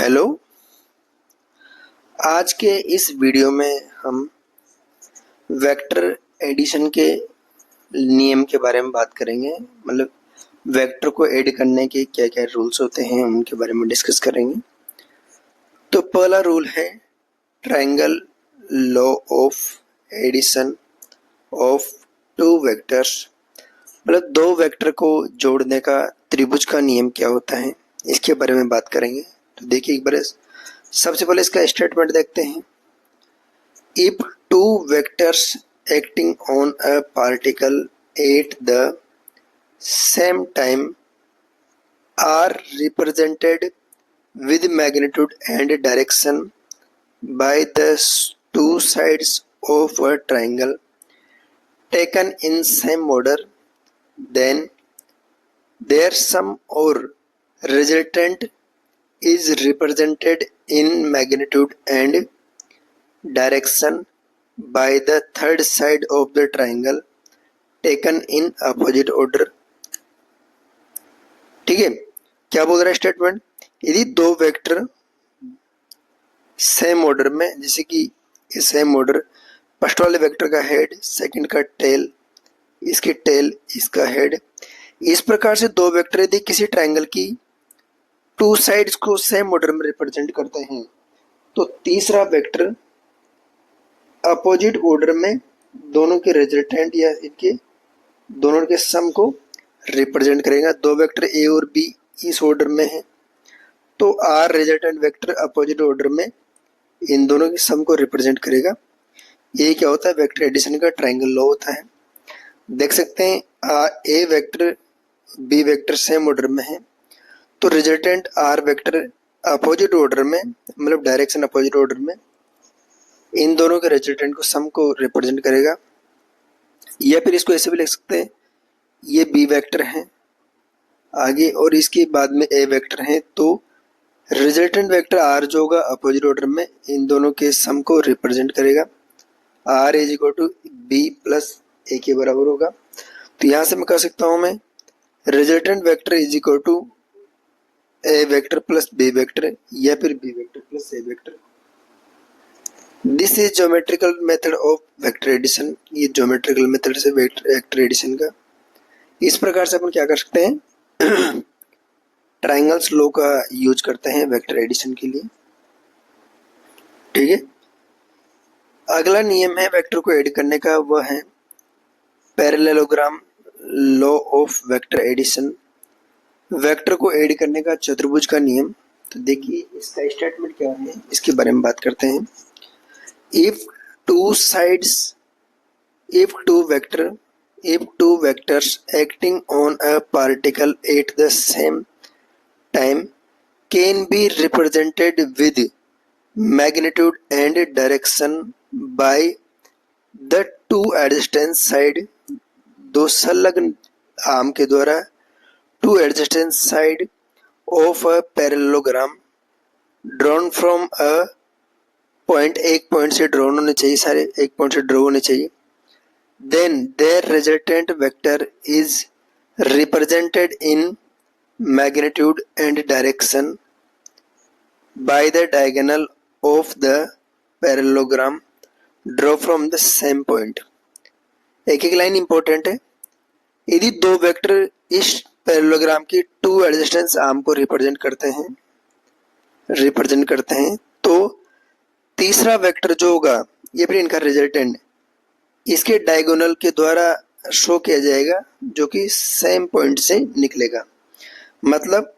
Hello. आज के इस वीडियो में हम वेक्टर एडिशन के नियम के बारे में बात करेंगे। मतलब वेक्टर को ऐड करने के क्या क्या रूल्स होते हैं उनके बारे में डिस्कस करेंगे। तो पहला रूल है triangle law of addition of two vectors. मतलब दो वेक्टर को जोड़ने का त्रिभुज का नियम क्या होता है इसके बारे में बात करेंगे। तो देखिए एक बार सबसे पहले इसका स्टेटमेंट देखते हैं। If two vectors acting on a particle at the same time are represented with magnitude and direction by the two sides of a triangle taken in same order, then their sum or resultant is represented in magnitude and direction by the third side of the triangle taken in opposite order। ठीक है, क्या बोल रहा है statement? यदि दो vector same order में, जैसे कि सेम ऑर्डर, फर्स्ट वाले वेक्टर का हेड, सेकंड का टेल, इसकी टेल, इसका हेड, इस प्रकार से दो वेक्टर यदि किसी ट्रायंगल की टू साइड्स को सेम ऑर्डर में रिप्रेजेंट करते हैं तो तीसरा वेक्टर अपोजिट ऑर्डर में दोनों के रिजल्टेंट या इनके दोनों के सम को रिप्रेजेंट करेगा। दो वेक्टर ए और बी इस ऑर्डर में है तो are resultant vector opposite order में इन दोनों के सम को रिप्रेजेंट करेगा। ये क्या होता है? वेक्टर एडिशन का ट्रायंगल लॉ होता है। देख सकते हैं A vector B vector same order में है तो resultant R vector opposite order में, मतलब डायरेक्शन अपोजिट ऑर्डर में, इन दोनों के रिजल्टेंट को सम को रिप्रेजेंट करेगा। या फिर इसको ऐसे भी लिख सकते हैं, ये बी वेक्टर है आगे और इसके बाद में ए वेक्टर है तो रिजल्टेंट वेक्टर आर जो होगा अपोजिट ऑर्डर में इन दोनों के सम को रिप्रेजेंट करेगा। R is equal to B plus A के बराबर होगा। तो यहाँ से मैं कह सकता हूँ मैं resultant vector is equal to A vector plus B vector या फिर B vector plus A vector. This is geometrical method of vector addition. ये ज्योमेट्रिकल मेथड से वेक्टर एडिशन का इस प्रकार से अपन क्या कर सकते हैं ट्रायंगल्स लॉ का यूज करते हैं वेक्टर एडिशन के लिए। ठीक है, अगला नियम है वेक्टर को ऐड करने का, वह है parallelogram law of vector addition. Vector को ऐड करने का चतुर्भुज का नियम। तो देखिए इसका स्टेटमेंट क्या है इसके बारे में बात करते हैं। If two sides, if two vectors acting on a particle at the same time can be represented with magnitude and direction by the two adjacent side, दो संलग्न आर्म के द्वारा two adjacent side of a parallelogram drawn from a point, एक point से drawn होने चाहिए, सारे एक पॉइंट से ड्रॉ होने चाहिए। then their resultant vector is represented in magnitude and direction by the diagonal of the parallelogram draw from the same point। एक एक लाइन इंपॉर्टेंट है। यदि दो वेक्टर इस पैरेललोग्राम की टू एडजेसेंट आर्म को रिप्रेजेंट करते हैं तो तीसरा वेक्टर जो होगा ये फिर इनका रिजल्टेंट इसके डायगोनल के द्वारा शो किया जाएगा जो कि सेम पॉइंट से निकलेगा। मतलब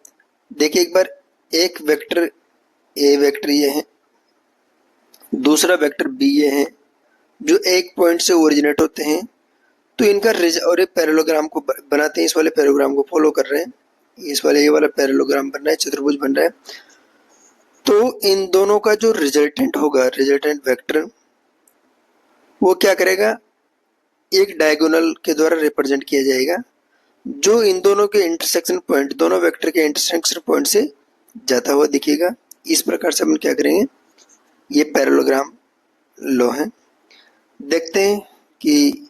देखिए एक बार, एक वेक्टर ए वेक्टर ये है, दूसरा वेक्टर बी ये है जो एक पॉइंट से ओरिजिनेट होते हैं तो इनका और एक पैरेललोग्राम को बनाते हैं। इस वाले पैरेललोग्राम को फॉलो कर रहे हैं, इस वाले ये वाला पैरेललोग्राम बन रहा है, चतुर्भुज बन रहा है। तो इन दोनों का जो रिजल्टेंट होगा, रिजल्टेंट वेक्टर, वो क्या करेगा, एक डायगोनल के द्वारा रिप्रेजेंट किया जाएगा जो इन दोनों के इंटरसेक्शन पॉइंट, दोनों वेक्टर के इंटरसेक्शन पॉइंट से जाता हुआ दिखेगा। इस प्रकार से हम क्या करेंगे, ये पैरेललोग्राम लॉ है। देखते हैं कि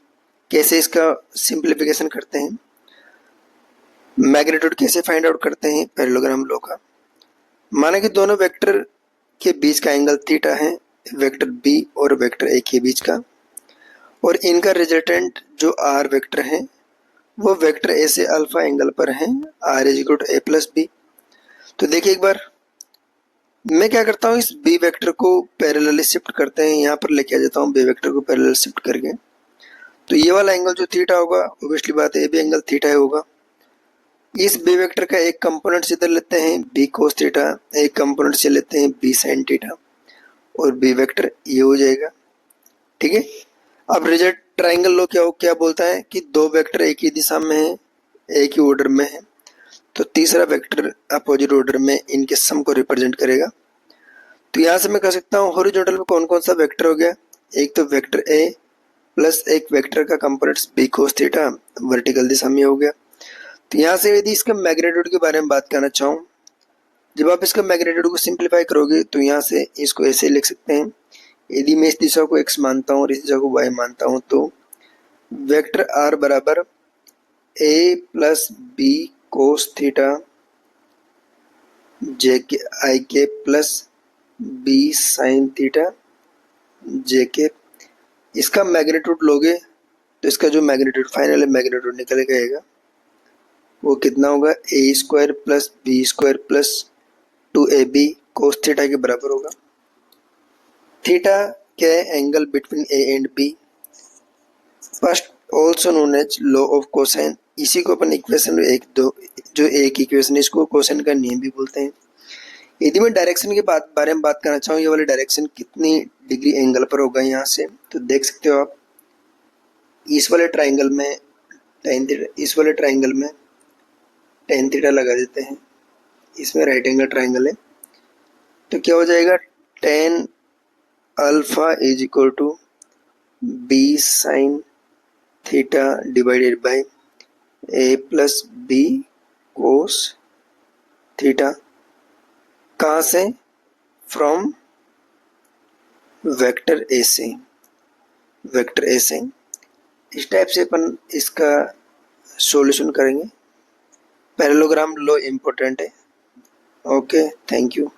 कैसे इसका सिंप्लीफिकेशन करते हैं, मैग्नीट्यूड कैसे फाइंड आउट करते हैं पैरेललोग्राम लॉ का। माना कि दोनों वेक्टर के बीच का एंगल थीटा है, वेक्टर बी और वेक्टर ए के बीच का, और इनका रिजल्टेंट जो आर वेक्टर है वो वेक्टर ए से अल्फा एंगल पर है, R is equal to A plus B. तो देखिए एक बार मैं क्या करता हूँ, इस बी वेक्टर को पैरेलली शिफ्ट करते हैं, यहाँ पर लेके आ जाता हूँ बी वेक्टर को पैरेलल शिफ्ट करके। तो ये वाला एंगल जो थीटा होगा, ऑब्वियसली बात है ये भी एंगल थीटा ही होगा। इस बी वेक्टर का एक कंपोनेंट इधर लेते हैं बी कोस थीटा, एक कंपोनेंट से लेते हैं बी साइन थीटा, और बी वेक्टर ये हो जाएगा। ठीक है, अब रिजल्ट ट्राइंगल लो क्या बोलता है कि दो वेक्टर एक ही दिशा में है, एक ही ऑर्डर में है, तो तीसरा वेक्टर अपोजिट ऑर्डर में इनके सम को रिप्रेजेंट करेगा। तो यहाँ से मैं कह सकता हूँ हॉरिजॉन्टल में कौन कौन सा वेक्टर हो गया, एक तो वेक्टर ए प्लस एक वेक्टर का component B cos theta vertical दिशा में हो गया। तो यहाँ से यदि इसका मैग्नीट्यूड के बारे में बात करना चाहूँ, जब आप इसका मैग्नीट्यूड को सिंप्लीफाई करोगे तो यहाँ से इसको ऐसे लिख सकते हैं, यदि मैं इस दिशा को x मानता हूँ और इस दिशा को y मानता हूँ तो वेक्टर r बराबर a plus B cos theta J के आई के plus B sine theta J के। इसका मैग्नीट्यूड लोगे तो इसका जो मैग्नीट्यूड फाइनल मैग्नीट्यूड निकल जाएगा वो कितना होगा, A square plus B square plus 2ab cos theta के बराबर होगा। थीटा के angle between A and B, first also known as law of cosine, इसी को अपन इक्वेशन एक दो जो एक इक्वेशन इसको कोसाइन का नियम भी बोलते हैं। यदि मैं डायरेक्शन के बारे में बात करना चाहूँ, ये वाली डायरेक्शन कितनी डिग्री एंगल पर होगा, यहाँ से तो देख सकते हो आप इस वाले ट्राइंगल में टेन थीटा, इस वाले ट्राइंगल में टेन थीटा लगा देते हैं, इसमें राइट एंगल ट्राइंगल है, तो क्या हो जाएगा, tan alpha is equal to B sine theta divided by A plus B cos theta. कहाँ से, फ्रॉम वेक्टर ए से, वेक्टर ए से। इस टाइप से अपन इसका सॉल्यूशन करेंगे। पैरेललोग्राम लॉ इम्पोर्टेंट है। Okay, thank you.